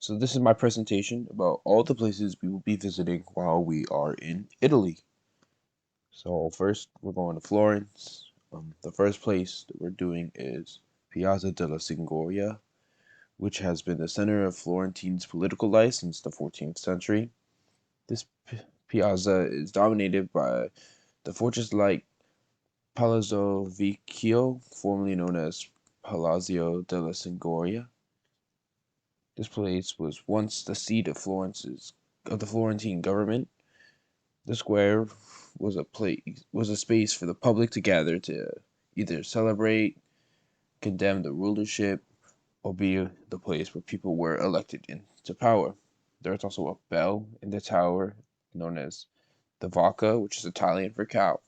So this is my presentation about all the places we will be visiting while we are in Italy. So first, we're going to Florence. The first place that we're doing is Piazza della Signoria, which has been the center of Florentine's political life since the 14th century. This piazza is dominated by the fortress-like Palazzo Vecchio, formerly known as Palazzo della Signoria. This place was once the seat of the Florentine government. The square was a space for the public to gather to either celebrate, condemn the rulership, or be the place where people were elected into power. There is also a bell in the tower known as the Vacca, which is Italian for cow.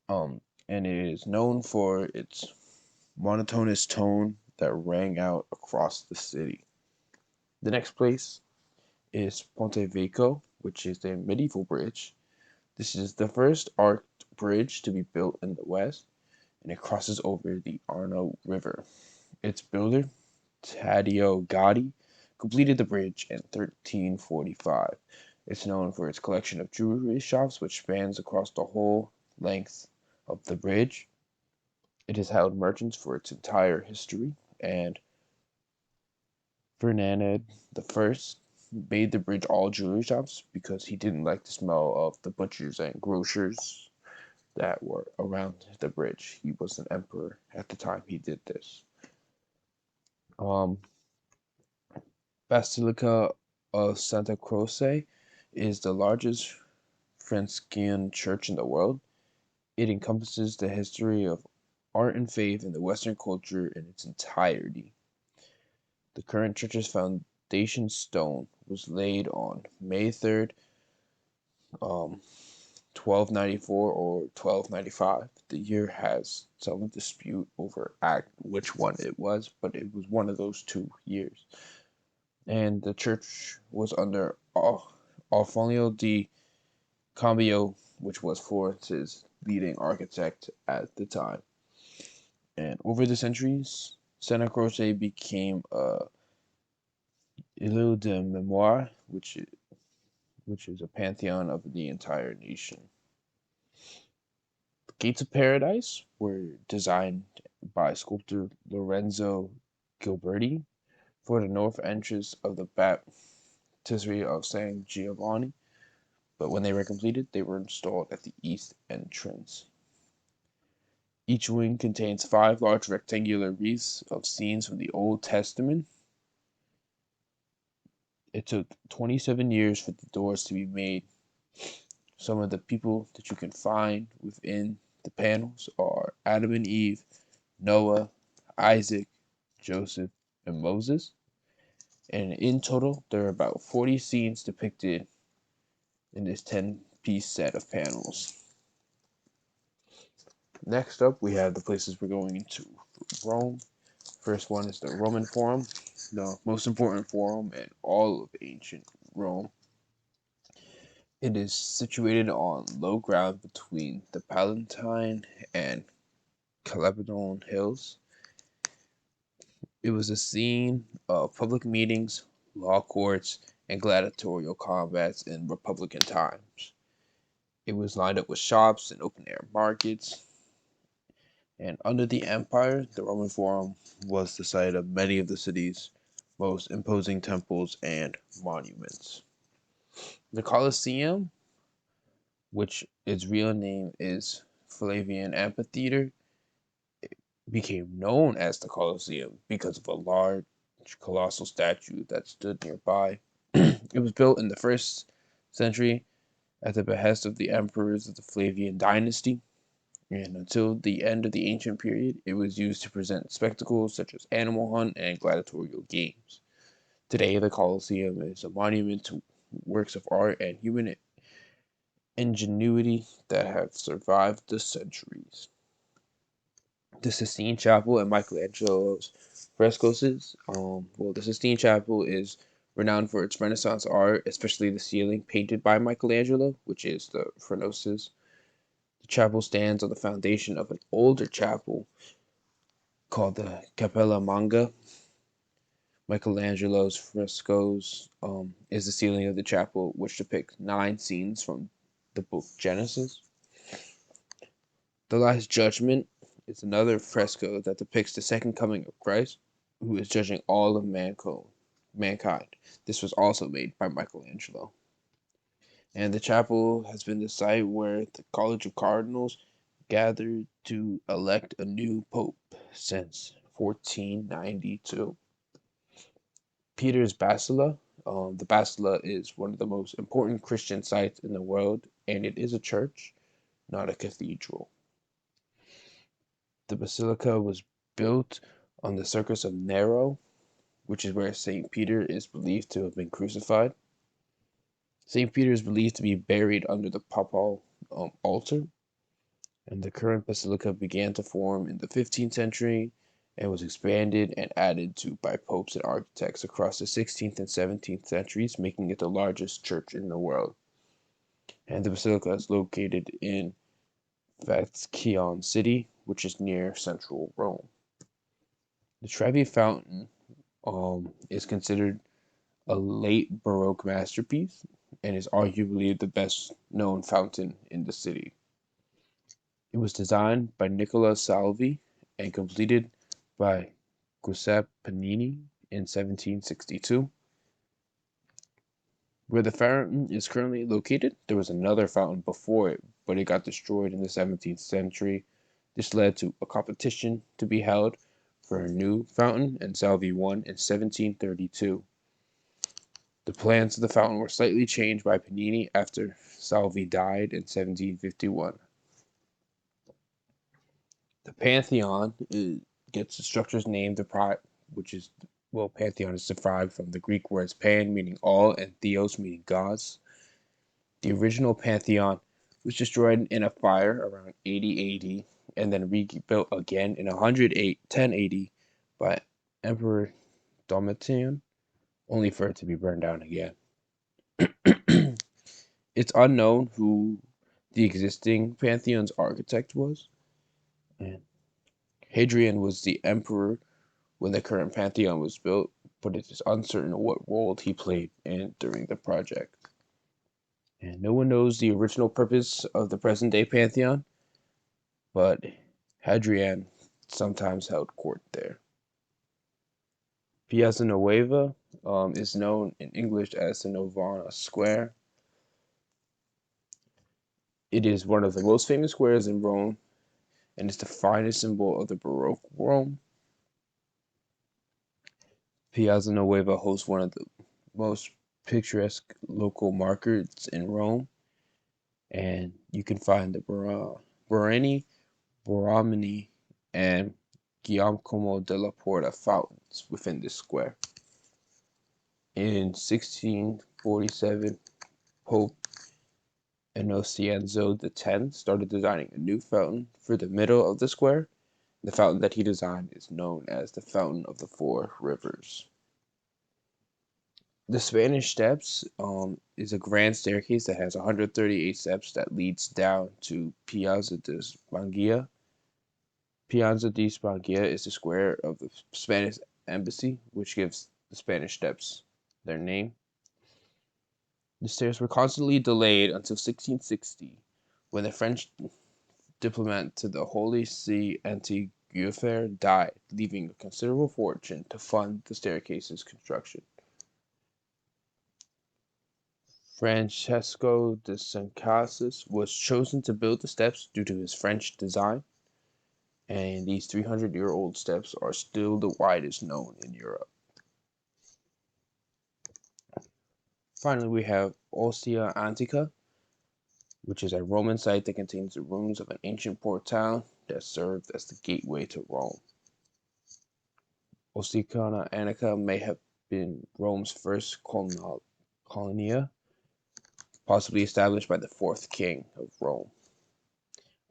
And it is known for its monotonous tone that rang out across the city. The next place is Ponte Vecchio, which is a medieval bridge. This is the first arched bridge to be built in the West, and it crosses over the Arno River. Its builder, Taddeo Gaddi, completed the bridge in 1345. It's known for its collection of jewelry shops, which spans across the whole length of the bridge. It has held merchants for its entire history, and Ferdinand I made the bridge all jewelry shops because he didn't like the smell of the butchers and grocers that were around the bridge. He was an emperor at the time he did this. Um, Basilica of Santa Croce is the largest Franciscan church in the world. It encompasses the history of art and faith in the Western culture in its entirety. The current church's foundation stone was laid on May 3rd, 1294 or 1295. The year has some dispute over which one it was, but it was one of those 2 years. And the church was under Alfonso di Cambio, which was Florence's leading architect at the time. And over the centuries, Santa Croce became a île de mémoire, which is a pantheon of the entire nation. The Gates of Paradise were designed by sculptor Lorenzo Gilberti for the north entrance of the Baptistery of San Giovanni, but when they were completed, they were installed at the east entrance. Each wing contains 5 large rectangular wreaths of scenes from the Old Testament. It took 27 years for the doors to be made. Some of the people that you can find within the panels are Adam and Eve, Noah, Isaac, Joseph, and Moses. And in total, there are about 40 scenes depicted in this 10-piece set of panels. Next up, we have the places we're going into. Rome. First one is the Roman Forum, the most important forum in all of ancient Rome. It is situated on low ground between the Palatine and Caledon Hills. It was a scene of public meetings, law courts, and gladiatorial combats in Republican times. It was lined up with shops and open-air markets. And under the empire, the Roman Forum was the site of many of the city's most imposing temples and monuments. The Colosseum, which its real name is Flavian Amphitheater, became known as the Colosseum because of a large colossal statue that stood nearby. It was built in the 1st century at the behest of the emperors of the Flavian dynasty, and until the end of the ancient period, it was used to present spectacles such as animal hunt and gladiatorial games. Today, the Colosseum is a monument to works of art and human ingenuity that have survived the centuries. The Sistine Chapel and Michelangelo's frescoes. The Sistine Chapel is renowned for its Renaissance art, especially the ceiling painted by Michelangelo, which is the frescoes. The chapel stands on the foundation of an older chapel called the Cappella Manga, Michelangelo's frescoes is the ceiling of the chapel, which depicts 9 scenes from the book Genesis. The Last Judgment is another fresco that depicts the second coming of Christ, who is judging all of mankind. This was also made by Michelangelo. And the chapel has been the site where the College of Cardinals gathered to elect a new pope since 1492. Peter's Basilica. The Basilica is one of the most important Christian sites in the world, and it is a church, not a cathedral. The basilica was built on the Circus of Nero, which is where St. Peter is believed to have been crucified. St. Peter is believed to be buried under the papal altar, and the current basilica began to form in the 15th century and was expanded and added to by popes and architects across the 16th and 17th centuries, making it the largest church in the world. And the basilica is located in Vatican City, which is near central Rome. The Trevi Fountain is considered a late Baroque masterpiece and is arguably the best known fountain in the city. It was designed by Nicola Salvi and completed by Giuseppe Panini in 1762. Where the fountain is currently located, there was another fountain before it, but it got destroyed in the 17th century. This led to a competition to be held for a new fountain, and Salvi won in 1732. The plans of the fountain were slightly changed by Panini after Salvi died in 1751. The Pantheon gets the structure's name, which is, well, Pantheon is derived from the Greek words pan, meaning all, and theos, meaning gods. The original Pantheon was destroyed in a fire around 80 AD and then rebuilt again in 10 AD by Emperor Domitian, only for it to be burned down again. It's unknown who the existing Pantheon's architect was, and Hadrian was the emperor when the current Pantheon was built, but it is uncertain what role he played during the project. And no one knows the original purpose of the present-day Pantheon, but Hadrian sometimes held court there. Piazza Nuova is known in English as the Novana Square. It is one of the most famous squares in Rome, and is the finest symbol of the Baroque Rome. Piazza Nuova hosts one of the most picturesque local markets in Rome, and you can find the Borani, Borromini, and Giacomo della Porta fountains within this square. In 1647, Pope Innocenzo X started designing a new fountain for the middle of the square. The fountain that he designed is known as the Fountain of the Four Rivers. The Spanish Steps is a grand staircase that has 138 steps that leads down to Piazza de Spangia. Piazza de Spangia is the square of the Spanish embassy, which gives the Spanish Steps their name. The stairs were constantly delayed until 1660, when the French diplomat to the Holy See Antiquaire died, leaving a considerable fortune to fund the staircase's construction. Francesco de Sancasas was chosen to build the steps due to his French design, and these 300-year-old steps are still the widest known in Europe. Finally, we have Ostia Antica, which is a Roman site that contains the ruins of an ancient port town that served as the gateway to Rome. Ostia Antica may have been Rome's first colonia, possibly established by the fourth king of Rome.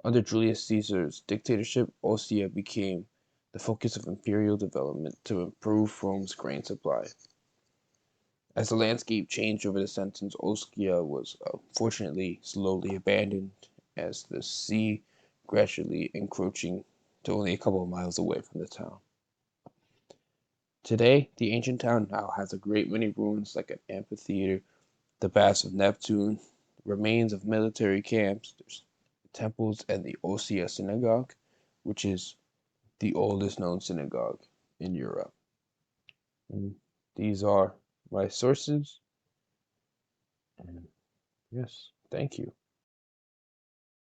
Under Julius Caesar's dictatorship, Ostia became the focus of imperial development to improve Rome's grain supply. As the landscape changed over the centuries, Ostia was unfortunately slowly abandoned as the sea gradually encroaching to only a couple of miles away from the town. Today, the ancient town now has a great many ruins like an amphitheater, the Baths of Neptune, remains of military camps, there's temples, and the Osea Synagogue, which is the oldest known synagogue in Europe. And these are my sources. And yes, thank you.